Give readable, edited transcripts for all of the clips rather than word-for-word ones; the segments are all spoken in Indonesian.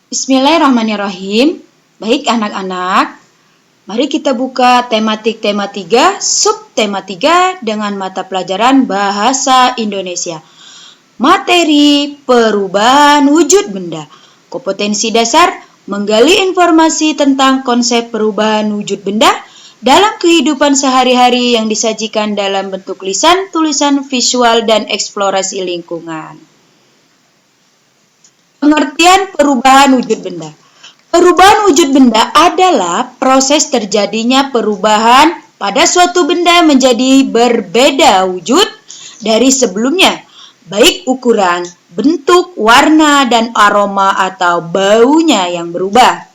Bismillahirrahmanirrahim. Baik anak-anak, mari kita buka tematik tema 3, subtema 3 dengan mata pelajaran Bahasa Indonesia. Materi perubahan wujud benda. Kompetensi dasar menggali informasi tentang konsep perubahan wujud benda dalam kehidupan sehari-hari yang disajikan dalam bentuk lisan, tulisan, visual, dan eksplorasi lingkungan. Pengertian perubahan wujud benda. Perubahan wujud benda adalah proses terjadinya perubahan pada suatu benda menjadi berbeda wujud dari sebelumnya, baik ukuran, bentuk, warna, dan aroma atau baunya yang berubah.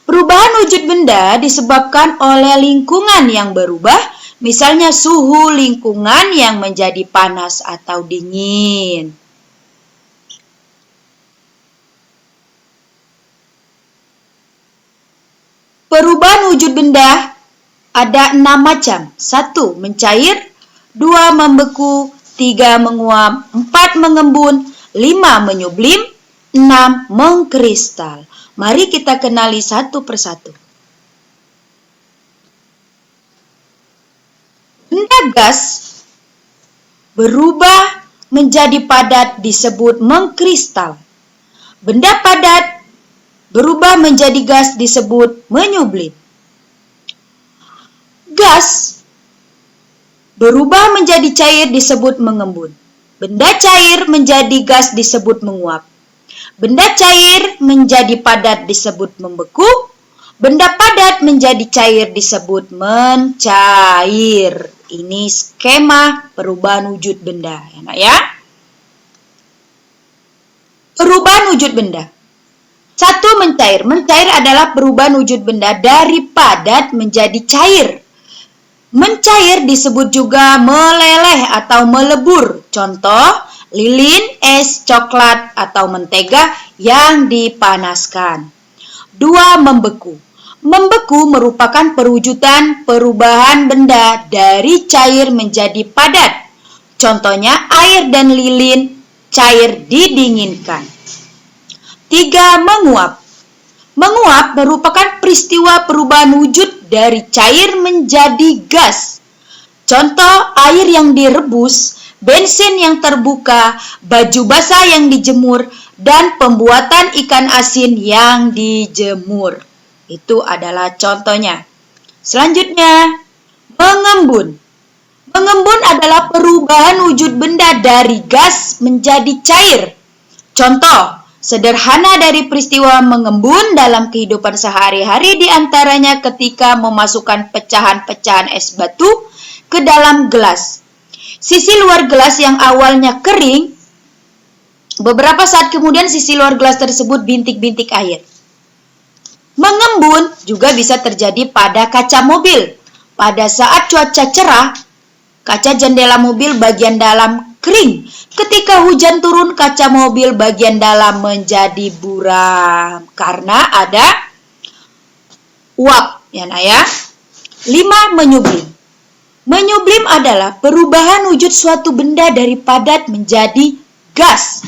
Perubahan wujud benda disebabkan oleh lingkungan yang berubah, misalnya suhu lingkungan yang menjadi panas atau dingin. Perubahan wujud benda ada 6 macam. 1. Mencair, 2. Membeku, 3. Menguap, 4. Mengembun, 5. Menyublim, 6. Mengkristal. Mari kita kenali satu persatu. Benda gas berubah menjadi padat disebut mengkristal. Benda padat berubah menjadi gas disebut menyublim. Gas berubah menjadi cair disebut mengembun. Benda cair menjadi gas disebut menguap. Benda cair menjadi padat disebut membeku. Benda padat menjadi cair disebut mencair. Ini skema perubahan wujud benda, ya Nak ya. Perubahan wujud benda. 1. Mencair. Mencair adalah perubahan wujud benda dari padat menjadi cair. Mencair disebut juga meleleh atau melebur. Contoh, lilin, es, coklat, atau mentega yang dipanaskan. 2. Membeku. Membeku merupakan perwujudan perubahan benda dari cair menjadi padat. Contohnya, air dan lilin cair didinginkan. 3. Menguap. Menguap merupakan peristiwa perubahan wujud dari cair menjadi gas. Contoh, air yang direbus, bensin yang terbuka, baju basah yang dijemur, dan pembuatan ikan asin yang dijemur. Itu adalah contohnya. Selanjutnya, mengembun. Mengembun adalah perubahan wujud benda dari gas menjadi cair. Contoh, sederhana dari peristiwa mengembun dalam kehidupan sehari-hari diantaranya ketika memasukkan pecahan-pecahan es batu ke dalam gelas. Sisi luar gelas yang awalnya kering, beberapa saat kemudian sisi luar gelas tersebut bintik-bintik air. Mengembun juga bisa terjadi pada kaca mobil. Pada saat cuaca cerah, kaca jendela mobil bagian dalam kering. Ketika hujan turun, kaca mobil bagian dalam menjadi buram karena ada uap, ya Nak ya. 5. Menyublim. Menyublim adalah perubahan wujud suatu benda dari padat menjadi gas.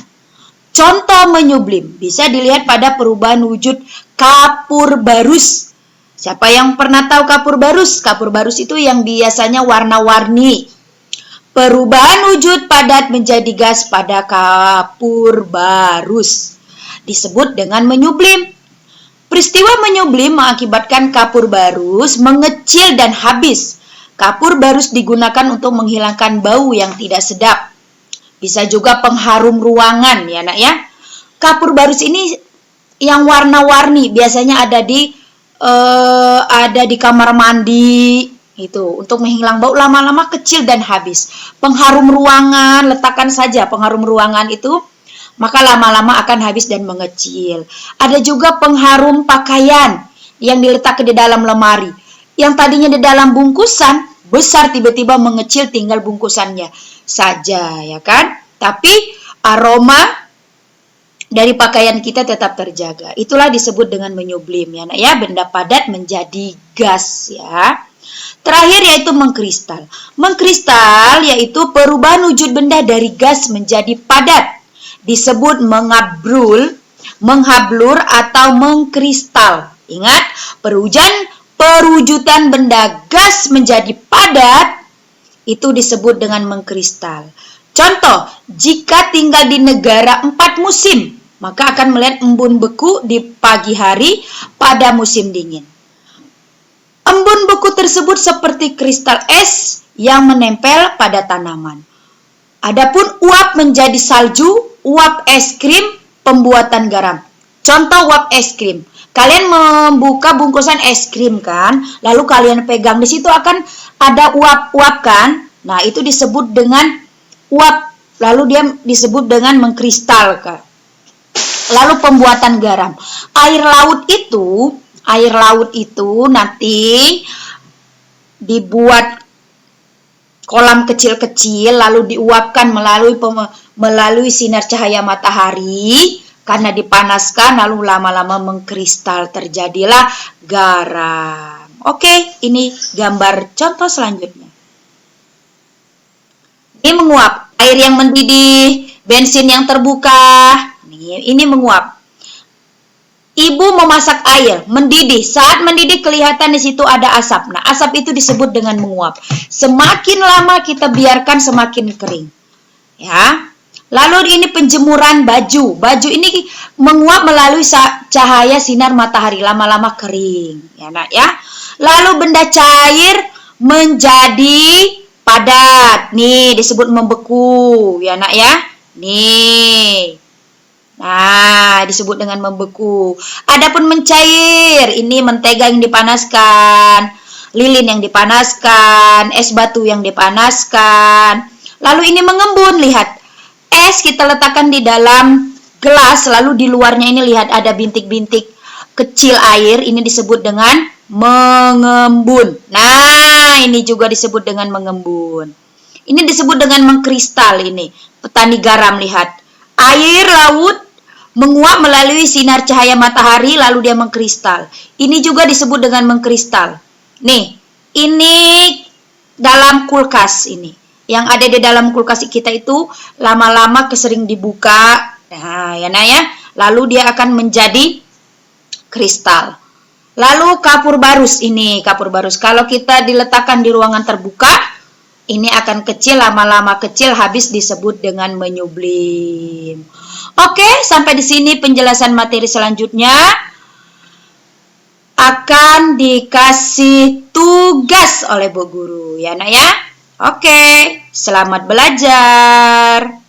Contoh menyublim bisa dilihat pada perubahan wujud kapur barus. Siapa yang pernah tahu kapur barus? Kapur barus itu yang biasanya warna-warni. Perubahan wujud padat menjadi gas pada kapur barus disebut dengan menyublim. Peristiwa menyublim mengakibatkan kapur barus mengecil dan habis. Kapur barus digunakan untuk menghilangkan bau yang tidak sedap. Bisa juga pengharum ruangan, ya Nak ya. Kapur barus ini yang warna-warni biasanya ada di kamar mandi. Itu untuk menghilang bau, lama-lama kecil dan habis. Pengharum ruangan, letakkan saja pengharum ruangan itu, maka lama-lama akan habis dan mengecil. Ada juga pengharum pakaian yang diletakkan di dalam lemari. Yang tadinya di dalam bungkusan besar tiba-tiba mengecil, tinggal bungkusannya saja, ya kan? Tapi aroma dari pakaian kita tetap terjaga. Itulah disebut dengan menyublim, ya Nak ya. Benda padat menjadi gas, ya. Terakhir yaitu mengkristal. Mengkristal yaitu perubahan wujud benda dari gas menjadi padat. Disebut mengabrul menghablur atau mengkristal. Ingat, perwujudan benda gas menjadi padat itu disebut dengan mengkristal. Contoh, jika tinggal di negara 4 musim, maka akan melihat embun beku di pagi hari pada musim dingin. Embun beku tersebut seperti kristal es yang menempel pada tanaman. Adapun uap menjadi salju, uap es krim, pembuatan garam. Contoh uap es krim. Kalian membuka bungkusan es krim kan, lalu kalian pegang, di situ akan ada uap-uap kan. Nah, itu disebut dengan uap, lalu dia disebut dengan mengkristal kan. Lalu pembuatan garam. Air laut itu nanti dibuat kolam kecil-kecil lalu diuapkan melalui sinar cahaya matahari. Karena dipanaskan lalu lama-lama mengkristal, terjadilah garam. Oke, ini gambar contoh selanjutnya. Ini menguap, air yang mendidih, bensin yang terbuka. Ini menguap. Ibu memasak air, mendidih. Saat mendidih kelihatan di situ ada asap. Nah, asap itu disebut dengan menguap. Semakin lama kita biarkan semakin kering. Ya. Lalu ini penjemuran baju. Baju ini menguap melalui cahaya sinar matahari, lama-lama kering. Ya, Nak ya. Lalu benda cair menjadi padat. Nih disebut membeku, ya Nak ya. Nih. Nah, disebut dengan membeku. Adapun mencair, ini mentega yang dipanaskan, lilin yang dipanaskan, es batu yang dipanaskan. Lalu ini mengembun, lihat. Es kita letakkan di dalam gelas, lalu di luarnya ini lihat ada bintik-bintik kecil air, ini disebut dengan mengembun. Nah, ini juga disebut dengan mengembun. Ini disebut dengan mengkristal ini. Petani garam lihat. Air laut menguap melalui sinar cahaya matahari lalu dia mengkristal. Ini juga disebut dengan mengkristal. Nih, ini dalam kulkas ini. Yang ada di dalam kulkas kita itu lama-lama kesering dibuka. Nah, ya Nak ya. Lalu dia akan menjadi kristal. Lalu kapur barus ini, kapur barus. Kalau kita diletakkan di ruangan terbuka, ini akan kecil, lama-lama kecil, habis disebut dengan menyublim. Oke, sampai di sini penjelasan materi selanjutnya. Akan dikasih tugas oleh Bu Guru, ya Nak ya. Oke, selamat belajar.